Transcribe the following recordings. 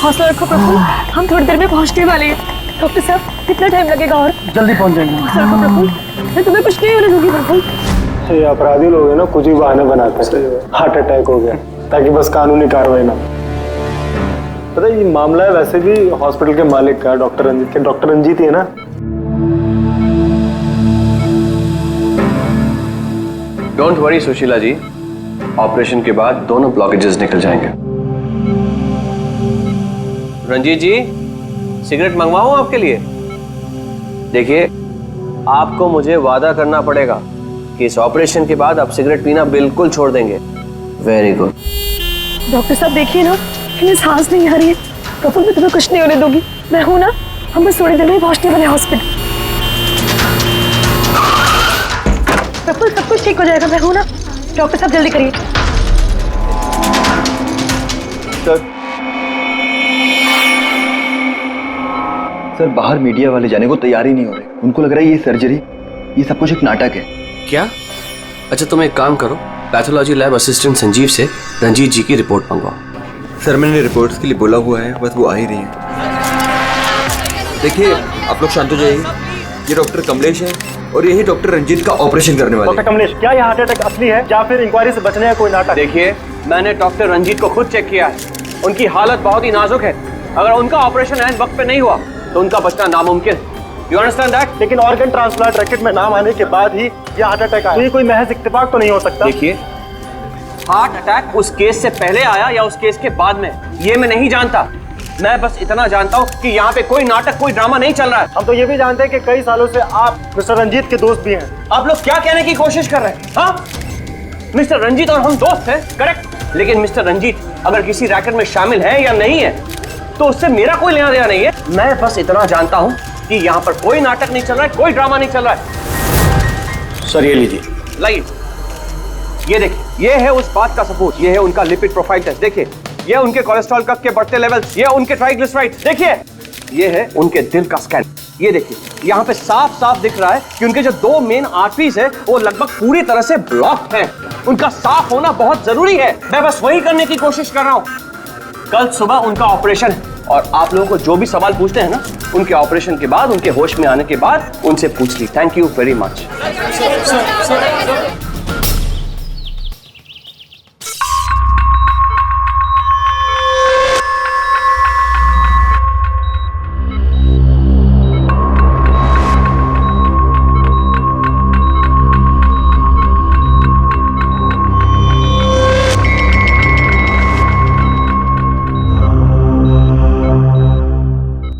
हौसला रखो प्रफुल्ल, हम थोड़ी देर में पहुंचने वाले हैं। डॉक्टर साहब कितना टाइम लगेगा और? जल्दी पहुंच जाएंगे। हौसला रखो प्रफुल्ल, मैं तुम्हें कुछ नहीं होने दूंगी प्रफुल्ल। ये अपराधी लोग हैं ना, कुछ भी बहाने बनाते हैं। हार्ट अटैक हो गया ताकि बस कानूनी कार्रवाई ना। पता है ये मामला है वैसे भी हॉस्पिटल के मालिक का, डॉक्टर रंजीत के। डॉक्टर रंजीत ही है ना? Don't worry Sushila ji, operation के बाद दोनों ब्लॉकेजेस निकल जाएंगे। रंजीत जी, सिगरेट मंगवाऊं आपके लिए? देखिए, आपको मुझे वादा करना पड़ेगा कि इस ऑपरेशन के बाद आप सिगरेट पीना बिल्कुल छोड़ देंगे। Very good. डॉक्टर साहब देखिए ना, इन्हें सांस नहीं आ रही है। प्रफुल्ल मैं तुम्हें कुछ नहीं होने दूंगी, मैं हूं ना। हम बस थोड़ी देर में पहुंचने वाले हॉस्पिटल। प्रफुल्ल सब कुछ ठीक हो जाएगा, मैं हूं ना। डॉक्टर साहब जल्दी करिए। सर बाहर मीडिया वाले जाने को तैयार ही नहीं हो रहे। उनको लग रहा है ये सर्जरी, ये सब कुछ एक नाटक है। क्या? अच्छा तुम एक काम करो, पैथोलॉजी लैब असिस्टेंट संजीव से रंजीत जी की रिपोर्ट मंगवाओ। सर मैंने रिपोर्ट्स के लिए बोला हुआ है, बस वो आ ही रही है। देखिए आप लोग शांत हो जाइए। ये डॉक्टर कमलेश है और यही डॉक्टर रंजीत का ऑपरेशन करने वाले। डॉक्टर कमलेश, क्या ये हार्ट अटैक असली है या फिर इंक्वायरी से बचने का कोई नाटक? देखिए, मैंने डॉक्टर रंजीत को खुद चेक किया है। उनकी हालत बहुत ही नाजुक है। अगर उनका ऑपरेशन ऐन वक्त पे नहीं हुआ तो उनका बचना नामुमकिन। You understand that? लेकिन ऑर्गन ट्रांसप्लांट रैकेट में नाम आने के बाद ही ये हार्ट अटैक आया। तो ये कोई महज इत्तेफाक तो नहीं हो सकता। देखिए, हार्ट अटैक उस केस से पहले आया या उस केस के बाद में, ये मैं नहीं जानता। मैं बस इतना जानता हूँ कि यहाँ पे कोई नाटक, कोई ड्रामा नहीं चल रहा है। हम तो ये भी जानते हैं कि कई सालों से आप मिस्टर रंजीत के दोस्त भी हैं। आप लोग क्या कहने की कोशिश कर रहे हैं? हाँ, मिस्टर रंजीत और हम दोस्त हैं, करेक्ट। लेकिन मिस्टर रंजीत अगर किसी रैकेट में शामिल है या नहीं है तो उससे मेरा कोई लेना देना नहीं है। मैं बस इतना जानता हूँ कि यहाँ पर कोई नाटक नहीं चल रहा है, कोई ड्रामा नहीं चल रहा है। सर ये लीजिए। लाइए, ये देखिए, ये है उस बात का सबूत। ये है उनका लिपिड प्रोफाइल टेस्ट। देखिए, ये उनके कोलेस्ट्रॉल कफ के बढ़ते लेवल्स, ये उनके ट्राइग्लिसराइड्स। देखिए, ये है उनके दिल का स्कैन। ये देखिए, यहाँ पे साफ साफ दिख रहा है कि उनके जो दो मेन आर्टरीज है वो लगभग पूरी तरह से ब्लॉक हैं। उनका साफ होना बहुत जरूरी है। मैं बस वही करने की कोशिश कर रहा हूँ। कल सुबह उनका ऑपरेशन है और आप लोगों को जो भी सवाल पूछते हैं ना, उनके ऑपरेशन के बाद, उनके होश में आने के बाद उनसे पूछ ली। Thank you very much.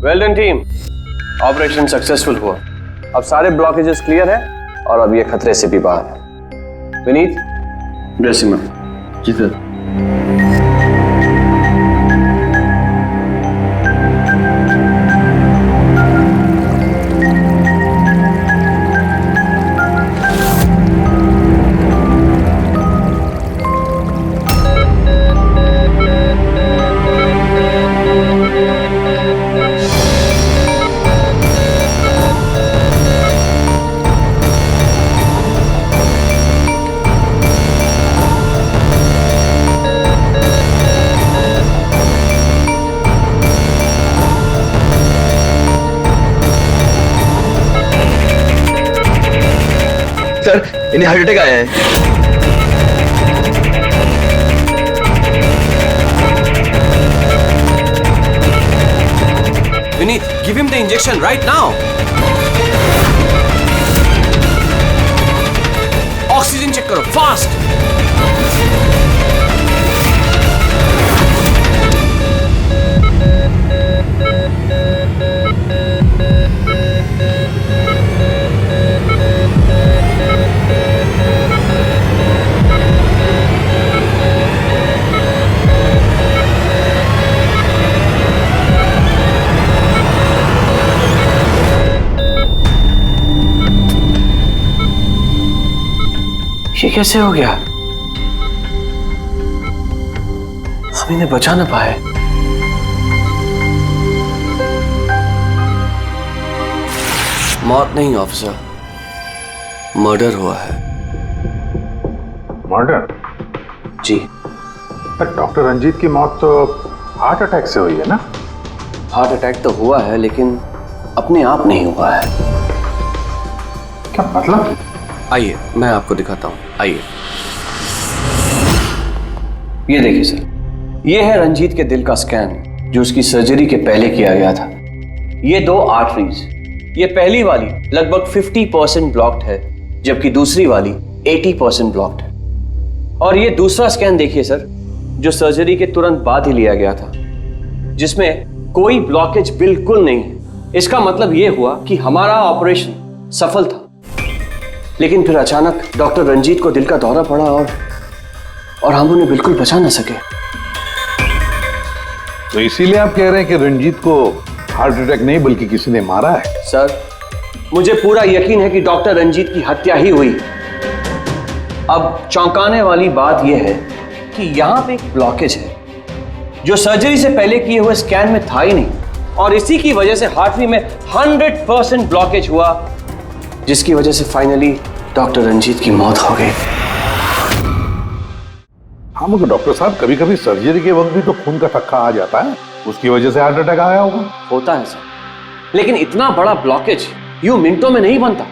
Well done team, operation successful हुआ। अब सारे ब्लॉकेजेस क्लियर है और अब ये खतरे से भी बाहर है। विनीत, ड्रेसिंग में। जी सर। सर इन्हें हार्ट अटैक आया है। Vineet, give him the injection right now. Oxygen check करो फास्ट। ये कैसे हो गया? हम इन्हें बचा ना पाए। मौत नहीं ऑफिसर, मर्डर हुआ है। मर्डर? जी। पर डॉक्टर रंजीत की मौत तो हार्ट अटैक से हुई है ना? हार्ट अटैक तो हुआ है लेकिन अपने आप नहीं हुआ है। क्या मतलब? आइए मैं आपको दिखाता हूँ, आइए। ये देखिए सर, ये है रंजीत के दिल का स्कैन जो उसकी सर्जरी के पहले किया गया था। ये 2 आर्टरीज, ये पहली वाली लगभग 50% ब्लॉक्ड है जबकि दूसरी वाली 80% ब्लॉक्ड है। और ये दूसरा स्कैन देखिए सर, जो सर्जरी के तुरंत बाद ही लिया गया था, जिसमें कोई ब्लॉकेज बिल्कुल नहीं है। इसका मतलब ये हुआ कि हमारा ऑपरेशन सफल था। लेकिन फिर अचानक डॉक्टर रंजीत को दिल का दौरा पड़ा और हम उन्हें बिल्कुल बचा ना सके। तो इसीलिए आप कह रहे हैं कि रंजीत को हार्ट अटैक नहीं बल्कि किसी ने मारा है? सर, मुझे पूरा यकीन है कि डॉक्टर रंजीत की हत्या ही हुई। अब चौंकाने वाली बात यह है कि यहां पे एक ब्लॉकेज है जो सर्जरी से पहले किए हुए स्कैन में था ही नहीं, और इसी की वजह से हार्टरी में 100% ब्लॉकेज हुआ, जिसकी वजह से फाइनली डॉक्टर रंजीत की मौत हो गई। हाँ मगर डॉक्टर साहब, कभी कभी सर्जरी के वक्त भी तो खून का थक्का आ जाता है, उसकी वजह से हार्ट अटैक आया होगा। होता है सर, लेकिन इतना बड़ा ब्लॉकेज यूं मिनटों में नहीं बनता,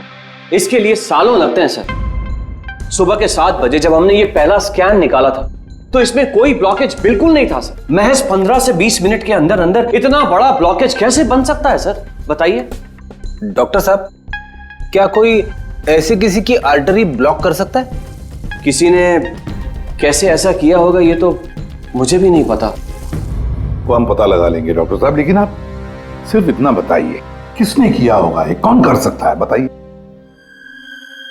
इसके लिए सालों लगते हैं सर। सुबह के 7 बजे जब हमने ये पहला स्कैन निकाला था तो इसमें कोई ब्लॉकेज बिल्कुल नहीं था सर। महज 15 से 20 मिनट के अंदर अंदर इतना बड़ा ब्लॉकेज कैसे बन सकता है सर, बताइए। डॉक्टर साहब, क्या कोई ऐसे किसी की आर्टरी ब्लॉक कर सकता है? किसी ने कैसे ऐसा किया होगा ये तो मुझे भी नहीं पता। वो हम पता लगा लेंगे डॉक्टर साहब, लेकिन आप सिर्फ इतना बताइए, किसने किया होगा, ये कौन कर सकता है, बताइए।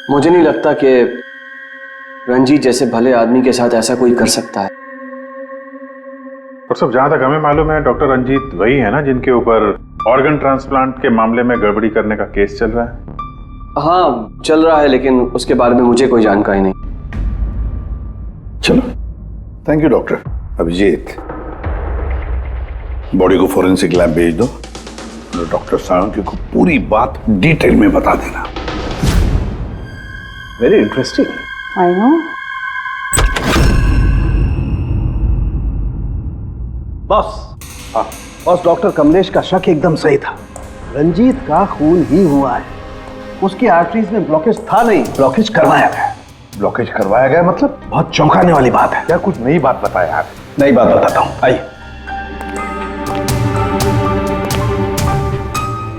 मुझे नहीं लगता कि रंजीत जैसे भले आदमी के साथ ऐसा कोई कर सकता है। और सब जहां तक हमें मालूम है, डॉक्टर रंजीत वही है ना जिनके ऊपर ऑर्गन ट्रांसप्लांट के मामले में गड़बड़ी करने का केस चल रहा है? हाँ चल रहा है, लेकिन उसके बारे में मुझे कोई जानकारी नहीं। चलो, thank you doctor. Abhijeet, body को फोरेंसिक लैब भेज दो और डॉक्टर साळुंखे को पूरी बात डिटेल में बता देना। Very interesting. I know. Boss, हाँ बॉस, डॉक्टर कमलेश का शक एकदम सही था। रंजीत का खून ही हुआ है, उसकी आर्टरीज में ब्लॉकेज था नहीं, ब्लॉकेज करवाया गया। ब्लॉकेज करवाया गया मतलब? बहुत चौंकाने वाली बात है। क्या कुछ नई बात बताया आप? नई बात बताता हूँ, आइए।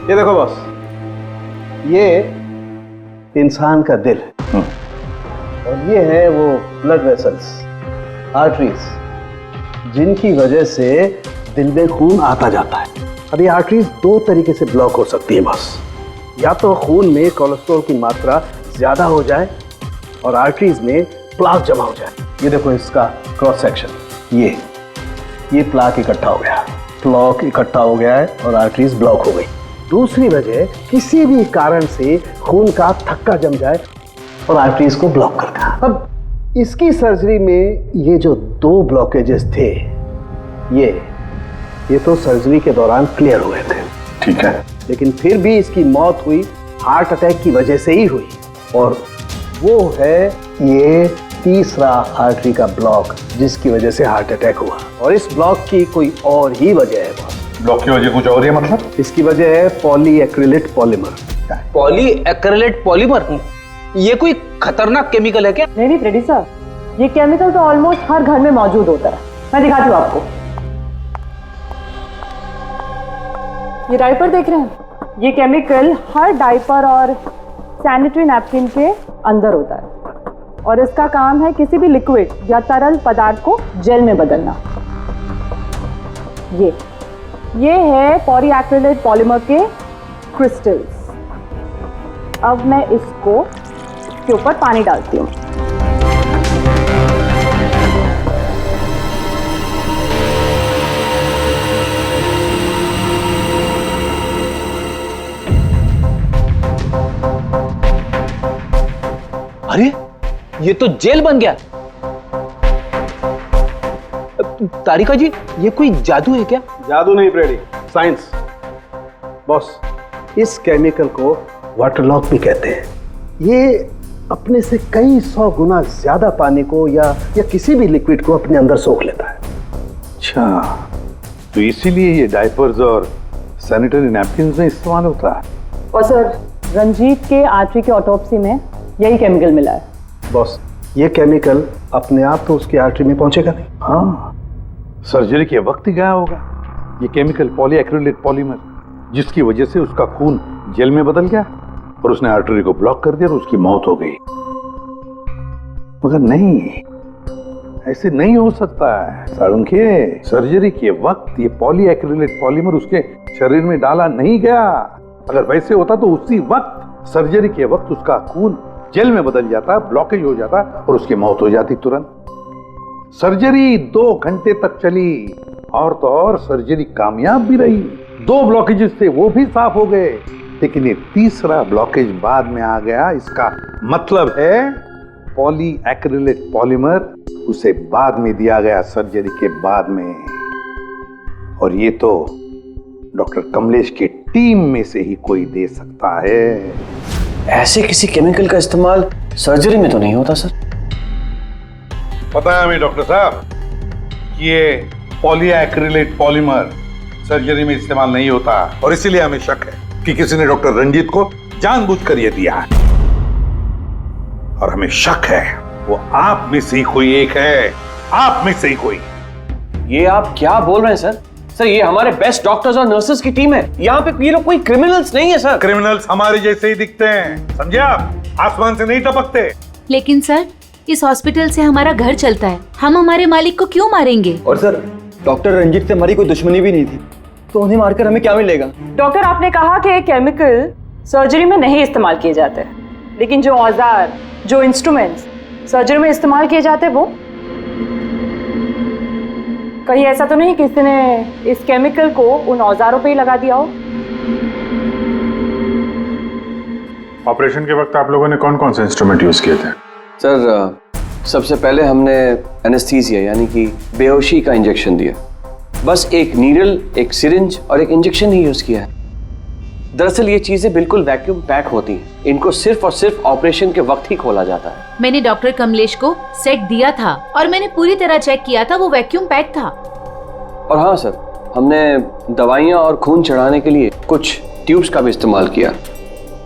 ये देखो बॉस, ये इंसान का दिल है और ये है वो ब्लड वेसल्स, आर्टरीज, जिनकी वजह से दिल में खून आता जाता है। अब ये आर्टरीज 2 तरीके से ब्लॉक हो सकती है बॉस। या तो खून में कोलेस्ट्रॉल की मात्रा ज्यादा हो जाए और आर्टरीज में प्लाक जमा हो जाए। ये देखो इसका क्रॉस सेक्शन, ये प्लाक इकट्ठा हो गया, प्लाक इकट्ठा हो गया है और आर्टरीज ब्लॉक हो गई। दूसरी वजह, किसी भी कारण से खून का थक्का जम जाए और आर्टरीज को ब्लॉक कर देना। अब इसकी सर्जरी में ये जो 2 ब्लॉकेजेस थे, ये तो सर्जरी के दौरान क्लियर हुए थे, ठीक है, लेकिन फिर भी इसकी मौत हुई हार्ट अटैक की वजह से ही हुई। और वो है ये तीसरा आर्टरी का ब्लॉक, जिसकी वजह से हार्ट अटैक हुआ। और इस ब्लॉक की कोई और ही वजह है बॉस। ब्लॉक की वजह कुछ और है मतलब? इसकी वजह है पॉलीएक्रिलेट पॉलीमर। Polyacrylate polymer? ये कोई खतरनाक केमिकल है क्या? नहीं फ्रेडी साहब, ये केमिकल तो ऑलमोस्ट हर घर में मौजूद होता है। मैं दिखाती हूँ आपको। ये डायपर देख रहे हैं? ये केमिकल हर डायपर और सैनिटरी नैपकिन के अंदर होता है और इसका काम है किसी भी लिक्विड या तरल पदार्थ को जेल में बदलना। ये है पॉलीएक्रिलेट पॉलीमर के क्रिस्टल्स। अब मैं इसको के ऊपर पानी डालती हूँ। अरे ये तो जेल बन गया। तारिका जी, ये कोई जादू है क्या? जादू नहीं फ्रेडी, साइंस। बॉस, इस केमिकल को वाटर लॉक भी कहते हैं। ये अपने से कई 100 गुना ज्यादा पानी को या किसी भी लिक्विड को अपने अंदर सोख लेता है। अच्छा, तो इसीलिए ये डायपर्स और सैनिटरी नैपकिन में इस्तेमाल होता है। और सर, रंजीत के आर्टरी के ऑटोप्सी में यही केमिकल मिला है। बॉस, ये केमिकल अपने आप तो उसकी आर्टरी में पहुंचेगा नहीं। हाँ, सर्जरी के वक्त ही गया होगा। ये केमिकल पॉलीएक्रिलेट पॉलीमर, जिसकी वजह से उसका खून जेल में बदल गया और उसने आर्टरी को ब्लॉक कर दिया और उसकी मौत हो गई। मगर नहीं, ऐसे नहीं हो सकता है साळुंखे। सर्जरी के वक्त ये पॉलीएक्रिलेट पॉलीमर उसके शरीर में डाला नहीं गया। अगर वैसे होता तो उसी वक्त, सर्जरी के वक्त, उसका खून जेल में बदल जाता, ब्लॉकेज हो जाता और उसकी मौत हो जाती तुरंत। सर्जरी 2 घंटे तक चली और तो और सर्जरी कामयाब भी रही। 2 ब्लॉकेजेस थे, वो भी साफ हो गए, लेकिन ये तीसरा ब्लॉकेज बाद में आ गया। इसका मतलब है पॉलीएक्रिलेट पॉलीमर उसे बाद में दिया गया, सर्जरी के बाद में। और ये तो डॉक्टर कमलेश की टीम में से ही कोई दे सकता है। ऐसे किसी केमिकल का इस्तेमाल सर्जरी में तो नहीं होता सर। पता है हमें डॉक्टर साहब, ये पॉलीएक्रिलेट पॉलीमर सर्जरी में इस्तेमाल नहीं होता और इसीलिए हमें शक है कि किसी ने डॉक्टर रंजीत को जानबूझकर ये दिया है। और हमें शक है वो आप में से ही कोई एक है, आप में से ही कोई। ये आप क्या बोल रहे हैं सर? सर, ये हमारे बेस्ट डॉक्टर्स और नर्सेस की टीम है। यहाँ पे ये लोग कोई क्रिमिनल्स नहीं है सर। क्रिमिनल्स हमारे जैसे ही दिखते हैं, समझे आप? आसमान से नहीं टपकते। लेकिन सर, इस हॉस्पिटल से हमारा घर चलता है, हम हमारे मालिक को क्यों मारेंगे? और सर, डॉक्टर रंजीत से हमारी कोई दुश्मनी भी नहीं थी, तो उन्हें मारकर हमें क्या मिलेगा? डॉक्टर, आपने कहा कि केमिकल सर्जरी में नहीं इस्तेमाल किए जाते, लेकिन जो औजार, जो इंस्ट्रूमेंट्स सर्जरी में इस्तेमाल किए जाते हैं, वो कहीं ऐसा तो नहीं किसी ने इस केमिकल को उन औजारों पे ही लगा दिया हो? ऑपरेशन के वक्त आप लोगों ने कौन कौन से इंस्ट्रूमेंट यूज किए थे? सर, सबसे पहले हमने एनेस्थीसिया यानी कि बेहोशी का इंजेक्शन दिया। बस एक नीडल, एक सिरिंज और एक इंजेक्शन ही यूज किया है। दरअसल ये चीजें बिल्कुल वैक्यूम पैक होती हैं। इनको सिर्फ और सिर्फ ऑपरेशन के वक्त ही खोला जाता है। मैंने डॉक्टर कमलेश को सेट दिया था और मैंने पूरी तरह चेक किया था, वो वैक्यूम पैक था। और हाँ सर, हमने दवाइयाँ और खून चढ़ाने के लिए कुछ ट्यूब्स का भी इस्तेमाल किया,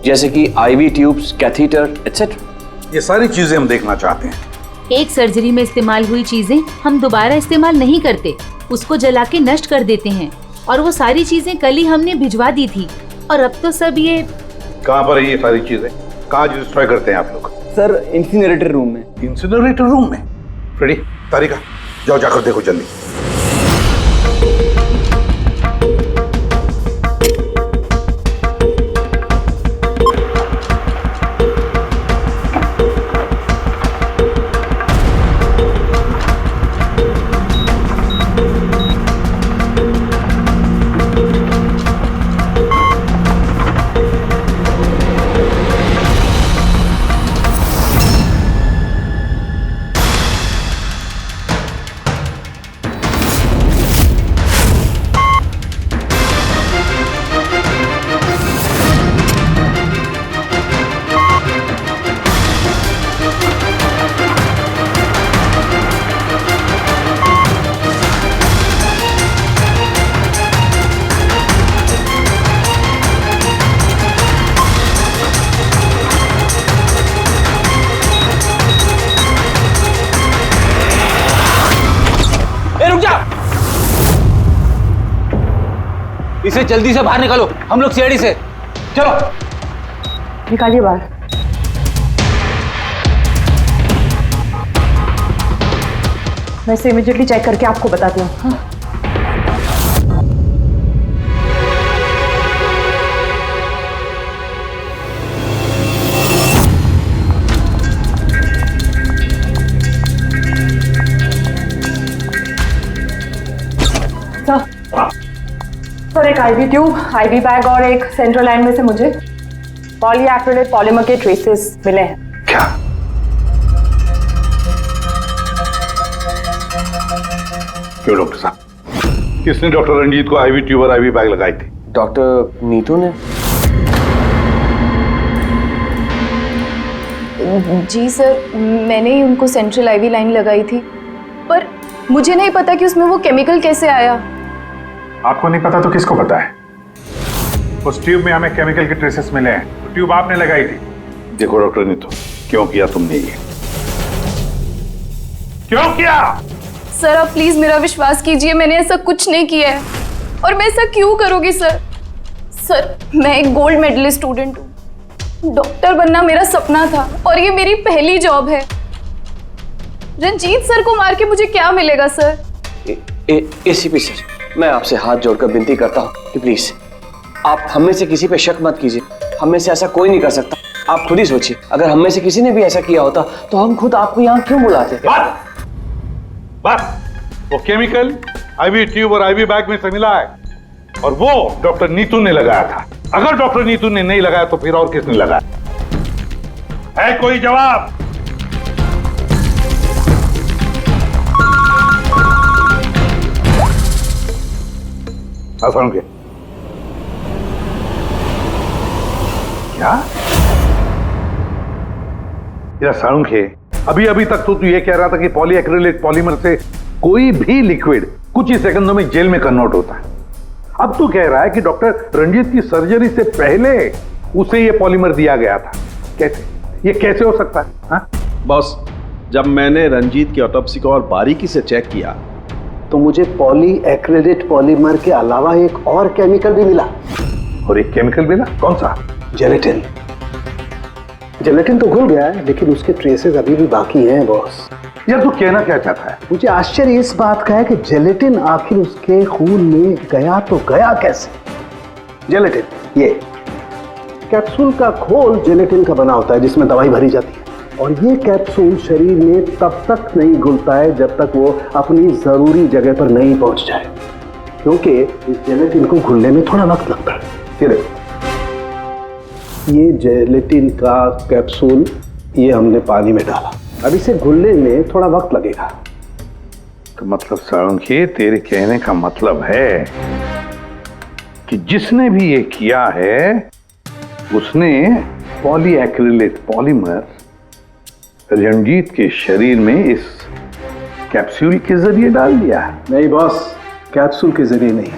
जैसे कि IV ट्यूब्स, कैथीटर एटसेट्रा। ये सारी चीजें हम देखना चाहते हैं। एक सर्जरी में इस्तेमाल हुई चीजें हम दोबारा इस्तेमाल नहीं करते, उसको जला के नष्ट कर देते हैं। और वो सारी चीजें कल ही हमने भिजवा दी थी और अब तो सब ये। कहाँ पर है ये सारी चीजें? कहाँ डिस्ट्रॉय करते हैं आप लोग? सर, इंसिनरेटर रूम में। इंसिनरेटर रूम में? फ्रेडी, तारिका, जाओ जाकर देखो जल्दी। इसे जल्दी से बाहर निकालो, हम लोग सीआईडी से। चलो निकालिए बाहर। मैं इसे इमीडिएटली चेक करके आपको बताती हूँ। हाँ? सर, एक IV ट्यूब, IV बैग और एक सेंट्रल लाइन में से मुझे पॉलीएक्रिलेट पॉलीमर के ट्रेसेस मिले हैं। क्या? क्यों डॉक्टर साहब? किसने डॉक्टर रंजीत को IV ट्यूब और IV बैग लगाई थी? डॉक्टर नीतू ने। जी सर, मैंने ही उनको सेंट्रल IV लाइन लगाई थी, पर मुझे नहीं पता कि उसमें वो केमिकल कैसे आया। आपको नहीं पता तो किसको पता है? उस ट्यूब में हमें केमिकल के ट्रेसेस मिले हैं। तो ट्यूब आपने लगाई थी। देखो डॉक्टर नीतू, क्यों किया तुमने ये? क्यों किया? सर आप प्लीज मेरा विश्वास कीजिए, मैंने ऐसा कुछ नहीं किया है। और मैं ऐसा क्यों करूंगी सर? सर मैं एक गोल्ड मेडलिस्ट स्टूडेंट हूँ, डॉक्टर बनना मेरा सपना था और ये मेरी पहली जॉब है। रंजीत सर को मार के मुझे क्या मिलेगा सर? एसीपी सर, मैं आपसे हाथ जोड़कर विनती करता हूँ कि प्लीज आप हम में से किसी पे शक मत कीजिए। हम में से ऐसा कोई नहीं कर सकता। आप खुद ही सोचिए, अगर हम में से किसी ने भी ऐसा किया होता तो हम खुद आपको यहाँ क्यों बुलाते? बस वो केमिकल आईवी ट्यूब और आईवी बैग में से मिला है और वो डॉक्टर नीतू ने लगाया था। अगर डॉक्टर नीतू ने नहीं लगाया तो फिर और किसने लगाया? है कोई जवाब? असलम क्या सालुंखे, अभी अभी तक तो तू ये कह रहा था कि पॉलीएक्रिलेट पॉलीमर से कोई भी लिक्विड कुछ ही सेकंडों में जेल में कन्वर्ट होता है। अब तू कह रहा है कि डॉक्टर रंजीत की सर्जरी से पहले उसे ये पॉलीमर दिया गया था। कैसे? ये कैसे हो सकता है? हाँ? बॉस, जब मैंने रंजीत की ऑटोप्सी को और बारीकी से चेक किया तो मुझे पॉलीएक्रिलेट पॉलीमर के अलावा एक और केमिकल भी मिला। और एक केमिकल मिला? कौन सा? जेलेटिन। जेलेटिन तो घुल गया है लेकिन उसके ट्रेसेस अभी भी बाकी हैं बॉस। यार तू कहना क्या चाहता है? मुझे आश्चर्य इस बात का है कि जेलेटिन आखिर उसके खून में गया तो गया कैसे? जेलेटिन, ये कैप्सूल का खोल जेलेटिन का बना होता है जिसमें दवाई भरी जाती है और ये कैप्सूल शरीर में तब तक नहीं घुलता है जब तक वो अपनी जरूरी जगह पर नहीं पहुंच जाए, क्योंकि इस जेलेटिन को घुलने में थोड़ा वक्त लगता है। ये देखो, ये जेलेटिन का कैप्सूल ये हमने पानी में डाला, अब इसे घुलने में थोड़ा वक्त लगेगा। तो मतलब सालुंखे, तेरे कहने का मतलब है कि जिसने भी ये किया है उसने पॉलीएक्रिलेट पॉलीमर रंजीत के शरीर में इस कैप्सूल के जरिए डाल दिया है। नहीं बॉस, कैप्सूल के जरिए नहीं,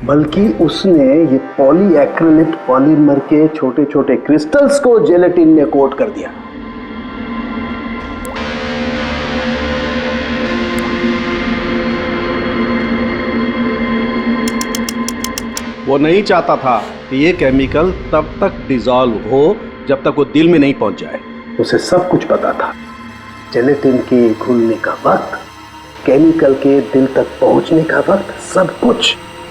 बल्कि उसने ये पॉलीएक्रिलेट पॉलीमर के छोटे छोटे क्रिस्टल्स को जेलेटिन ने कोट कर दिया। वो नहीं चाहता था कि ये केमिकल तब तक डिसॉल्व हो जब तक वो दिल में नहीं पहुंच जाए। उसे सब कुछ पता था, जेलेटिन के घुलने का वक्त, केमिकल के दिल तक पहुंचने का वक्त,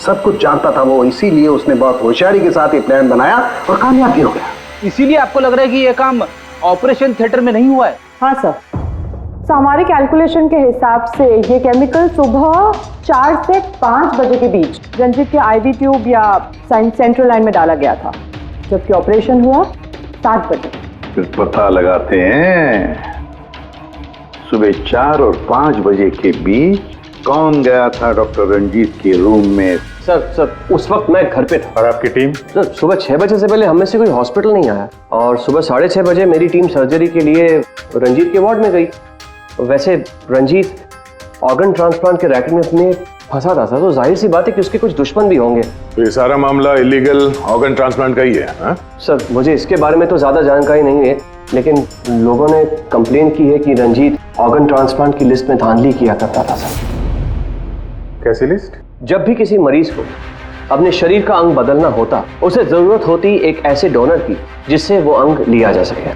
सब कुछ जानता था वो। इसीलिए उसने बहुत होशियारी के साथ ये प्लान बनाया और कामयाब भी हो गया। इसीलिए आपको लग रहा है कि ये काम ऑपरेशन थिएटर में नहीं हुआ है? हाँ सर, तो हमारे कैलकुलेशन के हिसाब से ये केमिकल सुबह 4 से 5 बजे के बीच रंजीत के आईवी ट्यूब या सेंट्रल लाइन में डाला गया था, जबकि ऑपरेशन हुआ 7 बजे। फिर पता लगाते हैं सुबह 4 और 5 बजे के बीच कौन गया था डॉक्टर रंजीत के रूम में। सर उस वक्त मैं घर पे था। और आपकी टीम? सर सुबह 6 बजे से पहले हम में से कोई हॉस्पिटल नहीं आया और सुबह 6:30 बजे मेरी टीम सर्जरी के लिए रंजीत के वार्ड में गई। वैसे रंजीत ऑर्गन ट्रांसप्लांट के रैकेट में अपने फंसा था, तो जाहिर सी बात है कि उसके कुछ दुश्मन भी होंगे। तो ये सारा मामला इलीगल ऑर्गन ट्रांसप्लांट का ही है? हा? सर मुझे इसके बारे में तो ज्यादा जानकारी नहीं है, लेकिन लोगों ने कंप्लेन की है कि रंजीत ऑर्गन ट्रांसप्लांट की लिस्ट में धांधली किया करता था। सर कैसी लिस्ट? जब भी किसी मरीज को अपने शरीर का अंग बदलना होता, उसे जरूरत होती एक ऐसे डोनर की जिससे वो अंग लिया जा सके।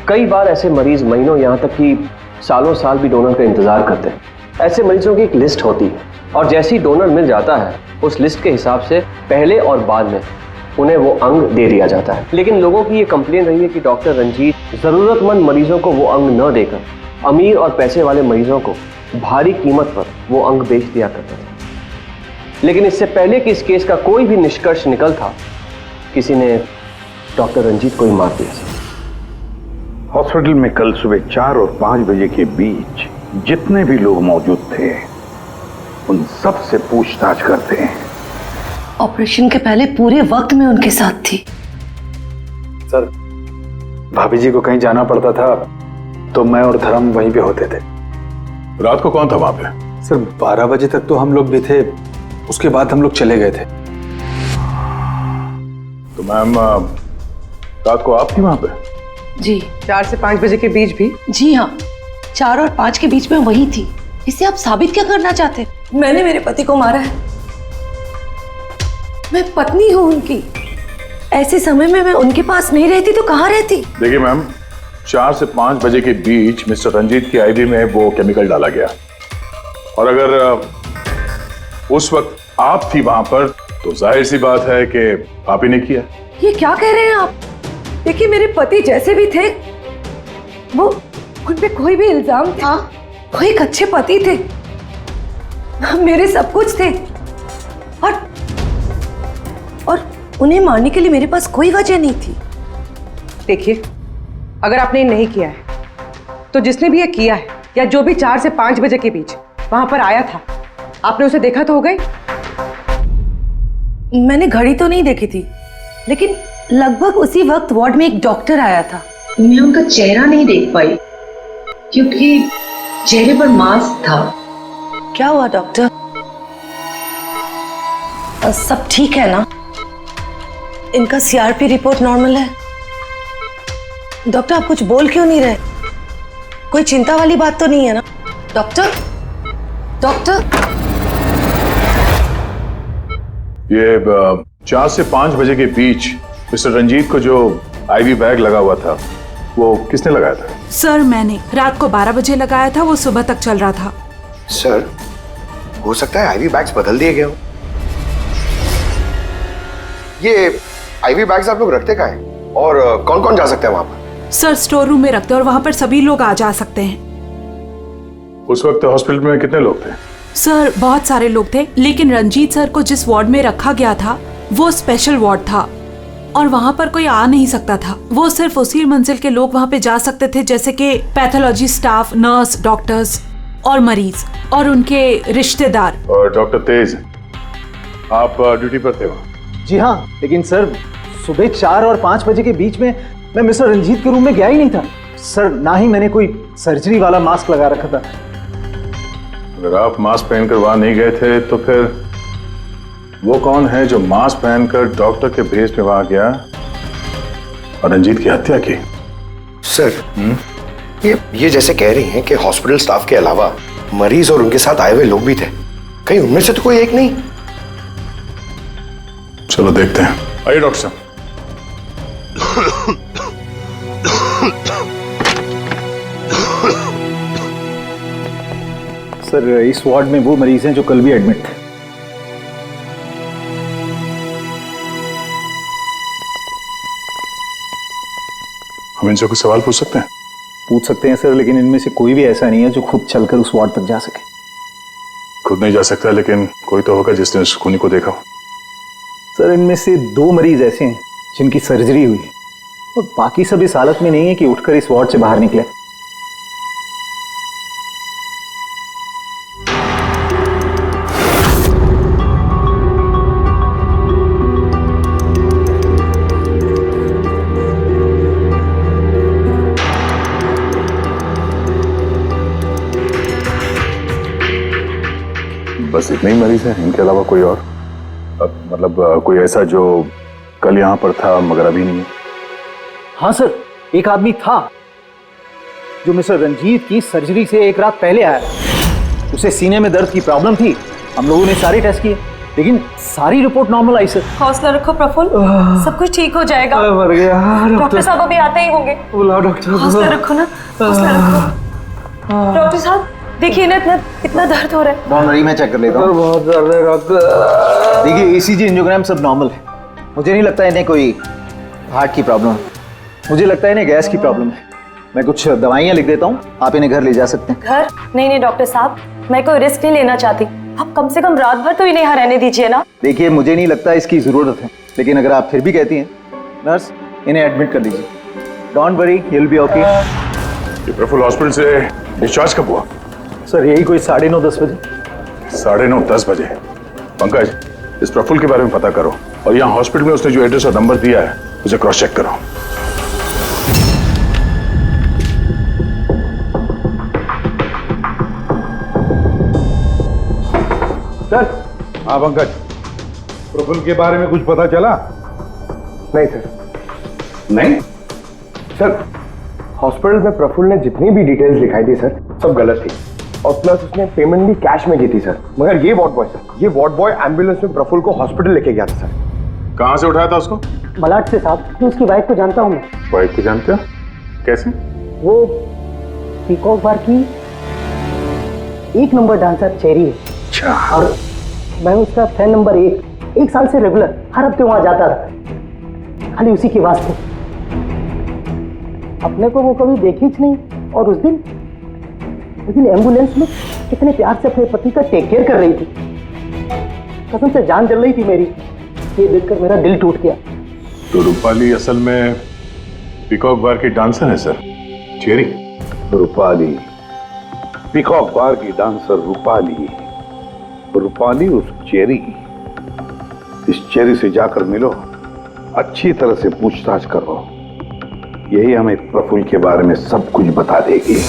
कई बार ऐसे मरीज महीनों यहाँ तक कि सालों साल भी डोनर का इंतजार करते हैं। ऐसे मरीजों की एक लिस्ट होती है और जैसे ही डोनर मिल जाता है उस लिस्ट के हिसाब से पहले और बाद में उन्हें वो अंग दे दिया जाता है। लेकिन लोगों की ये कंप्लेन रही है कि डॉक्टर रंजीत जरूरतमंद मरीजों को वो अंग न देकर अमीर और पैसे वाले मरीजों को भारी कीमत पर वो अंग बेच दिया करते थे। लेकिन इससे पहले कि इस केस का कोई भी निष्कर्ष निकल था, किसी ने डॉक्टर रंजीत को ही मार दिया। हॉस्पिटल में कल सुबह 4 और 5 बजे के बीच जितने भी लोग मौजूद थे उन सब से पूछताछ करते हैं। ऑपरेशन के पहले पूरे वक्त में उनके साथ थी। सर भाभी जी को कहीं जाना पड़ता था तो मैं और धर्म वहीं पे होते थे। रात को कौन था वहां पे? सर 12 बजे तक तो हम लोग भी थे, उसके बाद हम लोग चले गए थे। तो मैम रात को आप थी वहां पे? जी 4 से 5 बजे के बीच भी? जी हाँ, 4 और 5 के बीच में वही थी। इससे आप साबित क्या करना चाहते? मैंने मेरे पति को मारा है। मैं पत्नी हूँ उनकी। ऐसे समय में मैं उनके पास नहीं रहती तो कहाँ रहती? देखिए मैम, 4 से 5 बजे के बीच मिस्टर रंजीत की आईवी में वो केमिकल डाला गया, और अगर उस वक्त आप थी वहां पर तो जाहिर सी बात है कि आप ही ने किया। ये क्या कह रहे हैं आप? देखिए, मेरे पति जैसे भी थे, वो उन पे कोई भी इल्जाम था, वो एक अच्छे पति थे, मेरे सब कुछ थे, और उन्हें मारने के लिए मेरे पास कोई वजह नहीं थी। देखिए, अगर आपने नहीं किया है तो जिसने भी ये किया है, या जो भी 4 से 5 बजे के बीच वहां पर आया था, आपने उसे देखा तो हो गई? मैंने घड़ी तो नहीं देखी थी, लेकिन लगभग उसी वक्त वार्ड में एक डॉक्टर आया था। मैं उनका चेहरा नहीं देख पाई क्योंकि चेहरे पर मास्क था। क्या हुआ डॉक्टर? सब ठीक है ना? इनका सीआरपी रिपोर्ट नॉर्मल है। डॉक्टर, आप कुछ बोल क्यों नहीं रहे? कोई चिंता वाली बात तो नहीं है ना? Doctor, doctor. ये 4 से 5 बजे के बीच मिस्टर रंजीत को जो आईवी बैग लगा हुआ था, वो किसने लगाया था? सर, मैंने रात को 12 बजे लगाया था, वो सुबह तक चल रहा था। सर, हो सकता है आईवी बैग्स बदल दिए गए हो। ये आईवी बैग्स आप लोग रखते कहाँ हैं? और कौन कौन जा सकता है वहां पर? सर, स्टोर रूम में रखते हैं और वहां पर सभी लोग आ जा सकते हैं। उस वक्त हॉस्पिटल में कितने लोग थे? सर, बहुत सारे लोग थे, लेकिन रंजीत सर को जिस वार्ड में रखा गया था वो स्पेशल वार्ड था और वहां पर कोई आ नहीं सकता था। वो सिर्फ उसी मंजिल के लोग वहां पे जा सकते थे, जैसे कि पैथोलॉजी स्टाफ, नर्स, डॉक्टर्स और मरीज और उनके रिश्तेदार। और डॉक्टर तेज, आप ड्यूटी पर थे वहाँ? जी हाँ, लेकिन सर सुबह 4 और 5 बजे के बीच में मैं मिस्टर रंजीत के रूम में गया ही नहीं था सर। ना ही मैंने कोई सर्जरी वाला मास्क लगा रखा था। अगर आप मास्क पहनकर वहां नहीं गए थे तो फिर वो कौन है जो मास्क पहनकर डॉक्टर के भेस में वहां गया और रंजीत की हत्या की? सर, ये जैसे कह रही हैं कि हॉस्पिटल स्टाफ के अलावा मरीज और उनके साथ आए हुए लोग भी थे, कहीं उनमें से तो कोई एक नहीं? चलो देखते हैं। आइए डॉक्टर साहब। सर, इस वार्ड में वो मरीज हैं जो कल भी एडमिट थे। हम इनसे कुछ सवाल पूछ सकते हैं? पूछ सकते हैं सर, लेकिन इनमें से कोई भी ऐसा नहीं है जो खुद चलकर उस वार्ड तक जा सके। खुद नहीं जा सकता, लेकिन कोई तो होगा जिसने उस खूनी को देखा हो। सर, इनमें से 2 मरीज ऐसे हैं जिनकी सर्जरी हुई है और बाकी सब इस हालत में नहीं है कि उठकर इस वार्ड से बाहर निकले। बस इतने ही मरीज हैं, इनके अलावा कोई और? मतलब कोई ऐसा जो कल यहाँ पर था मगर अभी नहीं है? हाँ सर, एक आदमी था जो मिस्टर रंजीत की सर्जरी से 1 रात पहले आया। उसे सीने में दर्द की प्रॉब्लम थी। हम लोगों ने सारे टेस्ट किए, लेकिन सारी रिपोर्ट नॉर्मल आई सर। हौसला रखो प्रफुल्ल, सब कुछ ठीक हो जाएगा। मर गया डॉक्टर साहब अभी आते ही होंगे। बुलाओ डॉक्टर। हौसला रखो ना, हौसला रखो। डॉक्टर साहब देखिए ना, इतना दर्द हो रहा है। डॉन वरी, मैं चेक कर लेता हूँ। बहुत दर्द है डॉक्टर। देखिए, ईसीजी, एंजियोग्राम सब नॉर्मल है। मुझे नहीं लगता इन्हें कोई हार्ट की प्रॉब्लम है। मुझे लगता है इन्हें गैस की प्रॉब्लम है। मैं कुछ दवाइयाँ लिख देता हूँ, आप इन्हें घर ले जा सकते हैं। घर? नहीं डॉक्टर साहब, मैं कोई रिस्क नहीं लेना चाहती। आप कम से कम रात भर तो इन्हें यहाँ रहने दीजिए ना। देखिए, मुझे नहीं लगता इसकी जरूरत है, लेकिन अगर आप फिर भी कहती हैं, नर्स इन्हें एडमिट कर लीजिए। Don't worry, he will be okay. ये प्रफुल्ल हॉस्पिटल से डिस्चार्ज कब हुआ? सर, यही कोई 9:30-10 बजे। 9:30-10 बजे? पंकज, इस प्रफुल्ल के बारे में पता करो और यहाँ हॉस्पिटल में उसने जो एड्रेस और नंबर दिया है उसे क्रॉस चेक करो। सर, हाँ पंकज, प्रफुल्ल के बारे में कुछ पता चला? नहीं सर। नहीं सर, हॉस्पिटल में प्रफुल्ल ने जितनी भी डिटेल्स दिखाई थी सर, सब गलत थी। और प्लस उसने पेमेंट भी कैश में की थी सर। मगर ये वार्ड बॉय सर, ये वार्ड बॉय एम्बुलेंस में प्रफुल्ल को हॉस्पिटल लेके गया था सर। कहाँ से उठाया था उसको? मलाड से साहब। मैं उसकी वाइफ को जानता हूँ। मैं वाइफ को जानते हो? कैसे? वो पीकॉक बार की 1 नंबर डांसर चेरी है। अच्छा। और मैं उसका फैन नंबर 1 साल से रेगुलर हर हफ्ते वहां जाता था, खाली उसी के वास्ते। अपने को वो कभी देखी ही नहीं। और उस दिन एम्बुलेंस में कितने प्यार से अपने पति का टेक केयर कर रही थी। कसम से जान जल रही थी मेरी। ये देखकर मेरा दिल टूट गया। तो रूपाली असल में पीकॉक बार की डांसर है सर, चेरी। रूपाली पीकॉक बार की डांसर रूपाली, रूपाली उस चेरी। इस चेरी से जाकर मिलो, अच्छी तरह से पूछताछ करो। यही हमें प्रफुल्ल के बारे में सब कुछ बता देगी।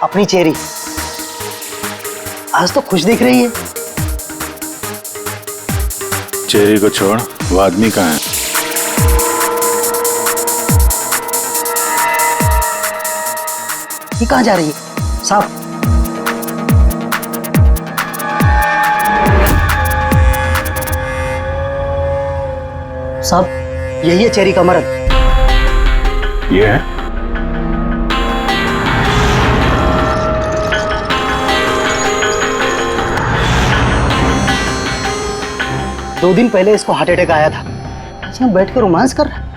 अपनी चेरी आज तो खुश दिख रही है। चेरी को छोड़, वो आदमी कहाँ है? ये कहाँ जा रही है साहब? साहब, यही है चेरी का मर्द। ये है? दो दिन पहले इसको हार्ट अटैक आया था। इसमें बैठ कर रोमांस कर रहा है।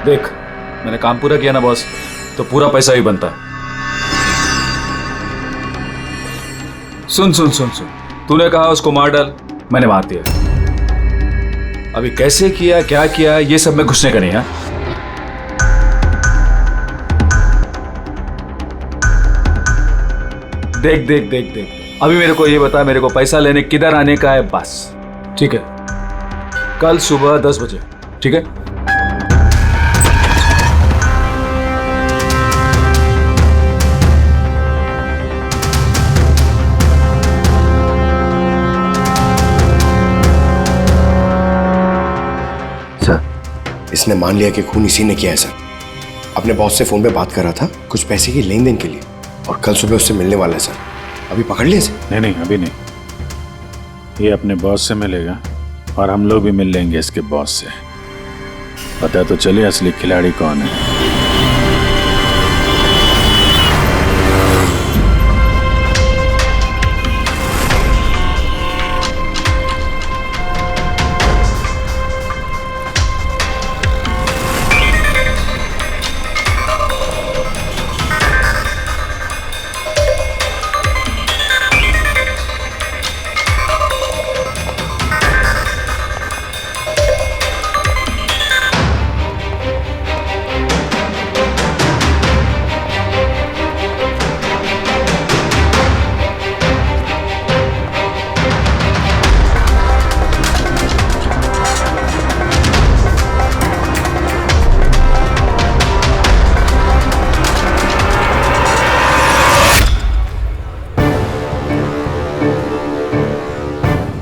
देख, मैंने काम पूरा किया ना बॉस, तो पूरा पैसा ही बनता है। सुन सुन सुन सुन, तूने कहा उसको मार डाल, मैंने मार दिया। अभी कैसे किया, क्या किया, ये सब में घुसने का नहीं है। देख देख देख देख, अभी मेरे को ये बता, मेरे को पैसा लेने किधर आने का है बस। ठीक है, कल सुबह 10 बजे, ठीक है? इसने मान लिया कि खून इसी ने किया है सर। अपने बॉस से फोन पे बात कर रहा था कुछ पैसे की लेन देन के लिए, और कल सुबह उससे मिलने वाला है सर। अभी पकड़ लिया सर? नहीं, अभी नहीं। ये अपने बॉस से मिलेगा और हम लोग भी मिल लेंगे इसके बॉस से। पता तो चले असली खिलाड़ी कौन है।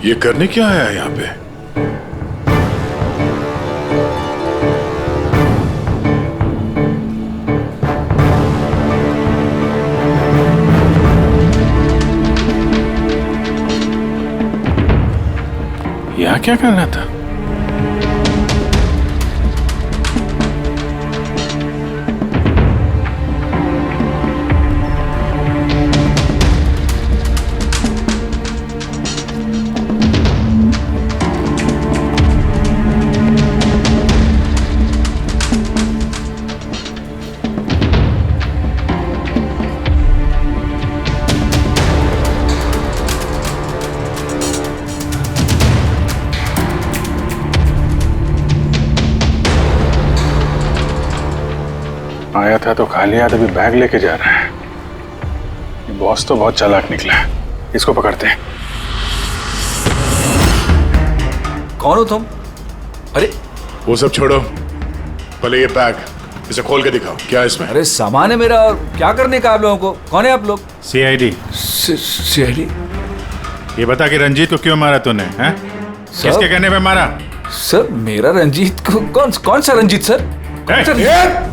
ये करने क्या आया है यहाँ पे? यहाँ क्या कर रहा था? आया था तो खा लिया, अभी बैग लेके जा रहा है। ये बॉस तो बहुत चालाक निकला है, इसको पकड़ते हैं। कौन हो तुम? अरे वो सब छोड़ो, पहले ये बैग इसे खोल के दिखाओ, क्या है इसमें? अरे सामान है मेरा, और क्या करने का आप लोगों को? कौन है आप लोग? सीआईडी। सीआईडी? ये बता कि रंजीत को क्यों मारा तूने? हैं? किसके कहने पे मारा? सर मेरा रंजीत को कौन सा रंजीत सर? कौन सा रंजीत?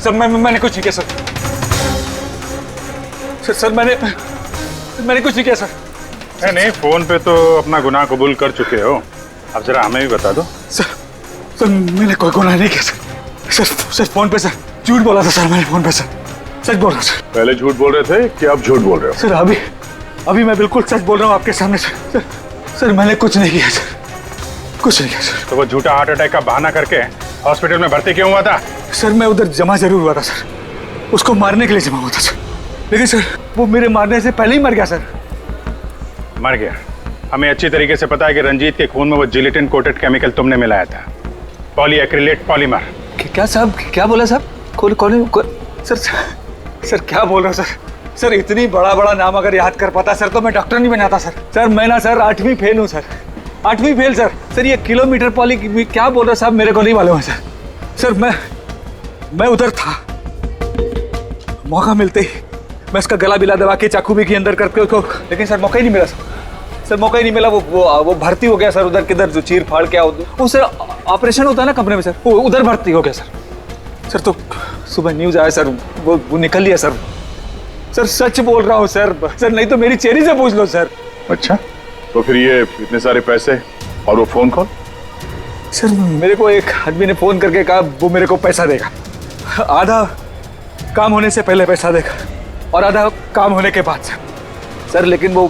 सर मैंने कुछ नहीं किया सर मैंने कुछ नहीं किया सर। नहीं, फोन पे तो अपना गुनाह कबूल कर चुके हो, अब जरा हमें भी बता दो। सर मैंने कोई गुनाह नहीं किया सर फोन पे सर झूठ बोला था सर, मैंने फोन पे सच बोल रहा हूँ सर। पहले झूठ बोल रहे थे कि अब झूठ बोल रहे हो? सर अभी मैं बिल्कुल सच बोल रहा हूँ आपके सामने सर मैंने कुछ नहीं किया सर, कुछ नहीं किया सर। तो वो झूठा हार्ट अटैक का बहाना करके हॉस्पिटल में भर्ती क्यों हुआ था? सर मैं उधर जमा जरूर हुआ था सर, उसको मारने के लिए जमा हुआ था सर, लेकिन सर वो मेरे मारने से पहले ही मर गया सर। मर गया? हमें अच्छी तरीके से पता है कि रंजीत के खून में वो जिलेटिन कोटेड केमिकल तुमने मिलाया था, पॉलीएक्रिलेट पॉलीमर। क्या साहब, क्या बोला साहब? कौन सर क्या बोल रहे हो सर? सर इतनी बड़ा नाम अगर याद कर पाता सर तो मैं डॉक्टर नहीं बनाता सर। मैं ना सर 8वीं फेल हूँ सर, 8वीं फेल सर। ये किलोमीटर पॉली क्या बोल रहे हो साहब, मेरे को नहीं मालूम है सर। मैं उधर था, मौका मिलते ही मैं उसका गला बिला दबा के चाकू भी के अंदर करके उसको, लेकिन सर मौका ही नहीं मिला सर मौका ही नहीं मिला। वो भर्ती हो गया सर उधर, किधर जो चीर फाड़ के वो सर ऑपरेशन होता है ना कमरे में सर, वो उधर भर्ती हो गया सर। तो सुबह न्यूज आया सर, वो निकल लिया सर सच बोल रहा हूँ सर, नहीं तो मेरी चेहरे से पूछ लो सर। अच्छा, तो फिर ये इतने सारे पैसे और वो फोन कॉल? सर मेरे को एक आदमी ने फोन करके कहा वो मेरे को पैसा देगा, आधा काम होने से पहले पैसा देगा और आधा काम होने के बाद सर। लेकिन वो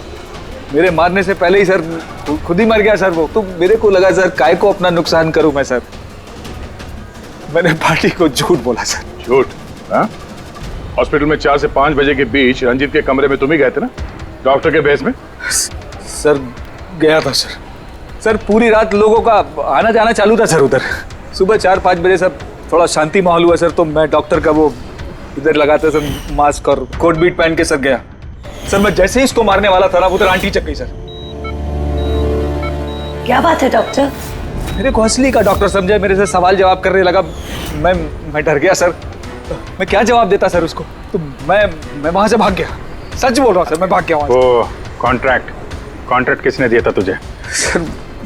मेरे मारने से पहले ही सर खुद ही मर गया सर वो। तो मेरे को लगा सर काय को अपना नुकसान करूं मैं सर, मैंने पार्टी को झूठ बोला सर। झूठ? हाँ, हॉस्पिटल में 4 से 5 बजे के बीच रंजीत के कमरे में तुम ही गए थे ना, डॉक्टर के बेस में? सर गया था सर पूरी रात लोगों का आना जाना चालू था सर उधर। सुबह 4-5 बजे सर थोड़ा शांति माहौल हुआ सर, तो मैं डॉक्टर का वो इधर लगाते सर मास्क और कोट बीट पहन के सर गया सर। मैं जैसे ही इसको मारने वाला था ना उधर आंटी चक गई सर। क्या बात है डॉक्टर? मेरे को असली का डॉक्टर समझा, मेरे से सवाल जवाब करने लगा। मैं डर गया सर, मैं क्या जवाब देता सर उसको, तो मैं वहां से भाग गया। सच बोल रहा हूँ सर, मैं भाग गया वहां से। वो कॉन्ट्रैक्ट किसने दिया था तुझे?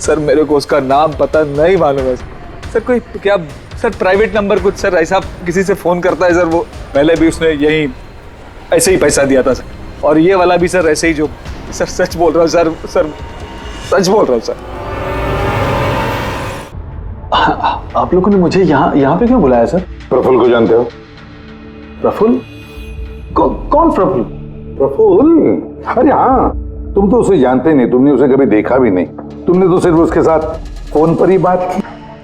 सर मेरे को उसका नाम पता नहीं मालूम है सर। कोई क्या सर प्राइवेट नंबर कुछ सर ऐसा किसी से फोन करता है सर, वो पहले भी उसने यही ऐसे ही पैसा दिया था सर, और ये वाला भी सर ऐसे ही जो सर। सच बोल रहा हूँ सर सच बोल रहा हूँ सर। आप लोगों ने मुझे यहाँ पे क्यों बुलाया सर? प्रफुल्ल को जानते हो? प्रफुल्ल? कौन प्रफुल्ल? प्रफुल्ल? अरे हाँ, तुम तो उसे जानते नहीं, तुमने उसे कभी देखा भी नहीं, तुमने तो सिर्फ उसके साथ फोन पर ही बात की।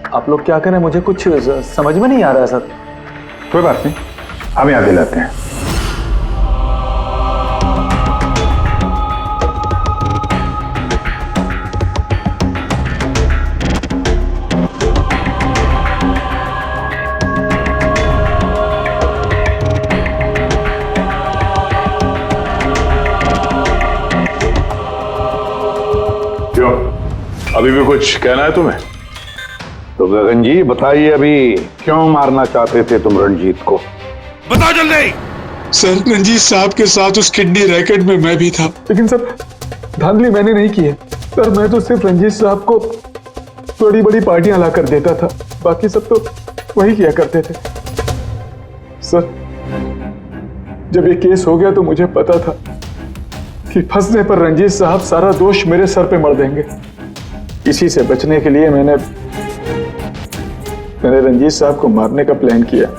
आप लोग क्या करें, मुझे कुछ समझ में नहीं आ रहा है सर। कोई बात नहीं, हम याद दिलाते हैं। अभी भी कुछ कहना है तुम्हें? तो गगन जी बताइए, अभी क्यों मारना चाहते थे तुम रंजीत को? बताओ जल्दी। सर रंजीत साहब के साथ उस किडनी रैकेट में मैं भी था। लेकिन सर धांधली मैंने नहीं की है सर, मैं तो सिर्फ रंजीत साहब को बड़ी बड़ी पार्टियां ला कर देता था, बाकी सब तो वही किया करते थे सर। जब ये केस हो गया तो मुझे पता था कि फंसने पर रंजीत साहब सारा दोष मेरे सर पे मर देंगे। इसी से बचने के लिए मैंने रंजीत साहब को मारने का प्लान किया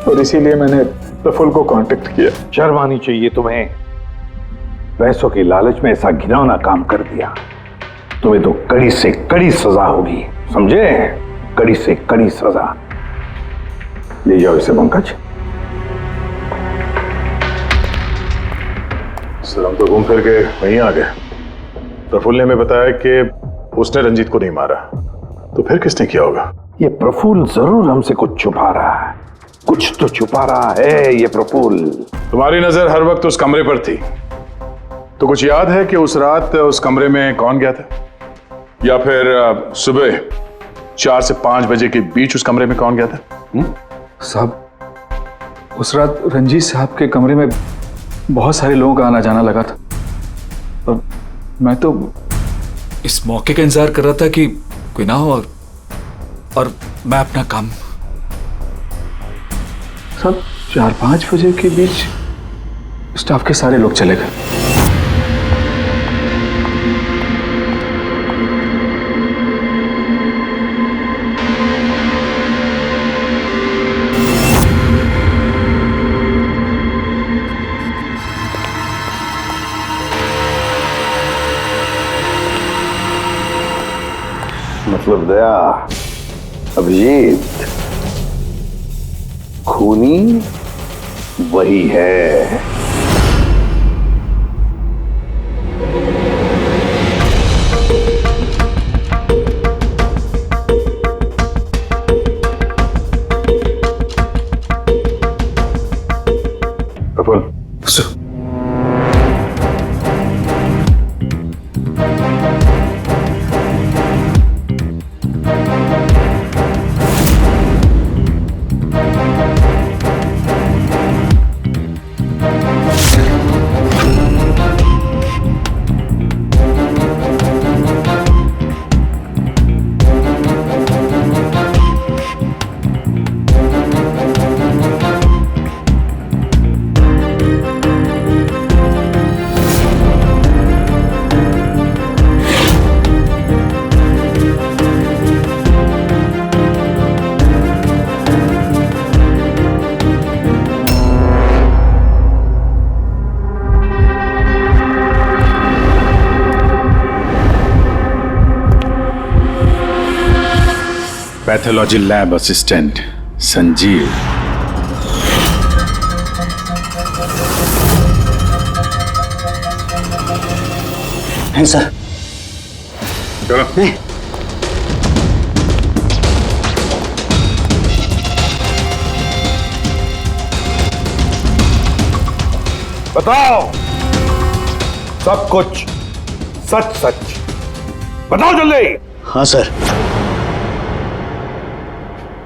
और इसीलिए मैंने प्रफुल्ल को कांटेक्ट किया। शर्म आनी चाहिए तुम्हें। पैसों की लालच में ऐसा घिनौना काम कर दिया। तुम्हें तो कड़ी से कड़ी सजा होगी, समझे? कड़ी से कड़ी सजा। ले जाओ इसे पंकज। सर हम तो घूम फिर के वहीं आ गए। प्रफुल्ल ने हमें बताया कि उसने रंजीत को नहीं मारा, तो फिर किसने किया होगा? ये प्रफुल्ल जरूर हमसे कुछ छुपा रहा है। कुछ तो छुपा रहा है ये प्रफुल्ल। तुम्हारी नजर हर वक्त उस कमरे पर थी, तो कुछ याद है कि उस रात उस कमरे में कौन गया था? या फिर सुबह 4 से 5 बजे के बीच उस कमरे में कौन गया था? साहब, उस रात रंजीत साहब के कमरे में बहुत सारे लोगों का आना जाना लगा था और मैं तो इस मौके का इंतजार कर रहा था कि कोई ना हो और मैं अपना काम। सब 4-5 बजे के बीच स्टाफ के सारे लोग चले गए। मतलब दया, अभिजीत, खूनी वही है। Prafull, pathology lab assistant Sanjeev. हैं सर? चलो। बताओ सब कुछ, सच सच बताओ जल्दी। हाँ सर,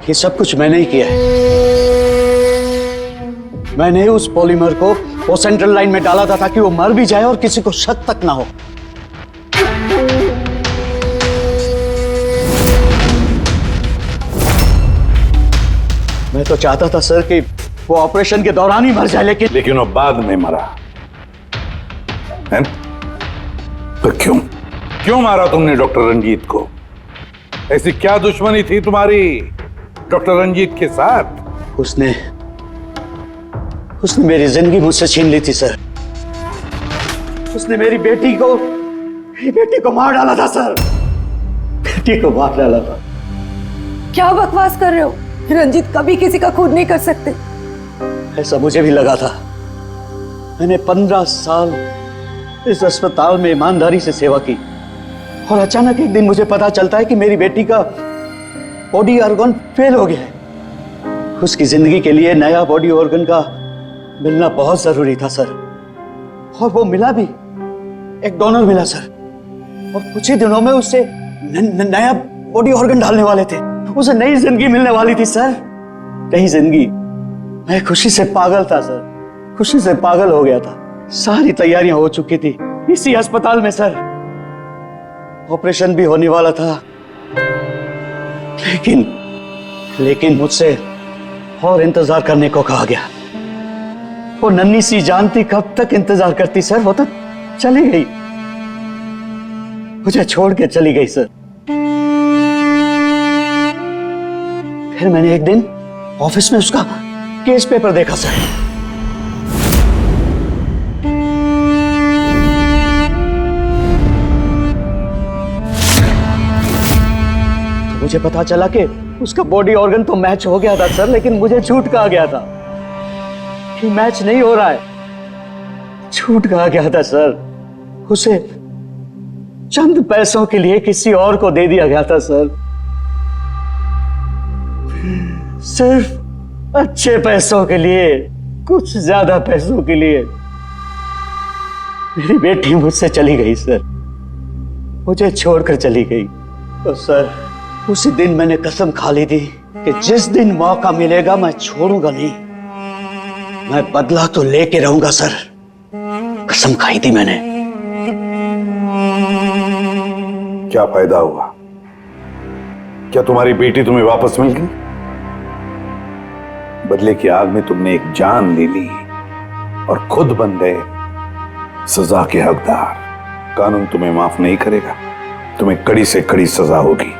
ये सब कुछ मैंने ही किया है। मैंने उस पॉलीमर को वो सेंट्रल लाइन में डाला था ताकि वो मर भी जाए और किसी को शक तक ना हो। मैं तो चाहता था सर कि वो ऑपरेशन के दौरान ही मर जाए, लेकिन वो बाद में मरा है? तो क्यों मारा तुमने डॉक्टर रंजीत को? ऐसी क्या दुश्मनी थी तुम्हारी डॉक्टर रंजीत के साथ? उसने मेरी जिंदगी मुझसे छीन ली थी सर। उसने मेरी बेटी को मार डाला था सर। बेटी को मार डाला था। क्या बकवास कर रहे हो? रंजीत कभी किसी का खून नहीं कर सकते। ऐसा मुझे भी लगा था। मैंने 15 साल इस अस्पताल में ईमानदारी से सेवा की और अचानक एक दिन मुझे पता चलता है कि मेरी बेटी का बॉडी ऑर्गन फेल हो गया है। उसकी जिंदगी के लिए नया बॉडी ऑर्गन का मिलना बहुत जरूरी था सर, और वो मिला भी। एक डोनर मिला सर, और कुछ ही दिनों में उससे नया बॉडी ऑर्गन डालने वाले थे। उसे नई जिंदगी मिलने वाली थी सर, नई जिंदगी। मैं खुशी से पागल था सर, खुशी से पागल हो गया था। सारी तैयारियां हो चुकी थी इसी अस्पताल में सर। ऑपरेशन भी होने वाला था, लेकिन मुझसे और इंतजार करने को कहा गया। वो नन्ही सी जानती कब तक इंतजार करती सर, वो तो चली गई, मुझे छोड़ के चली गई सर। फिर मैंने एक दिन ऑफिस में उसका केस पेपर देखा सर। तो मुझे पता चला कि उसका बॉडी ऑर्गन तो मैच हो गया था सर, लेकिन मुझे झूठ कहा गया था कि मैच नहीं हो रहा है। झूठ कहा गया था सर, उसे चंद पैसों के लिए किसी और को दे दिया गया था सर, सिर्फ अच्छे पैसों के लिए, कुछ ज्यादा पैसों के लिए। मेरी बेटी मुझसे चली गई सर, मुझे छोड़कर चली गई। और सर उसी दिन मैंने कसम खा ली थी कि जिस दिन मौका मिलेगा मैं छोड़ूंगा नहीं, मैं बदला तो लेके रहूंगा सर, कसम खाई थी मैंने। क्या फायदा हुआ? क्या तुम्हारी बेटी तुम्हें वापस मिल गई? बदले की आग में तुमने एक जान ले ली और खुद बन गए सजा के हकदार। कानून तुम्हें माफ नहीं करेगा, तुम्हें कड़ी से कड़ी सजा होगी।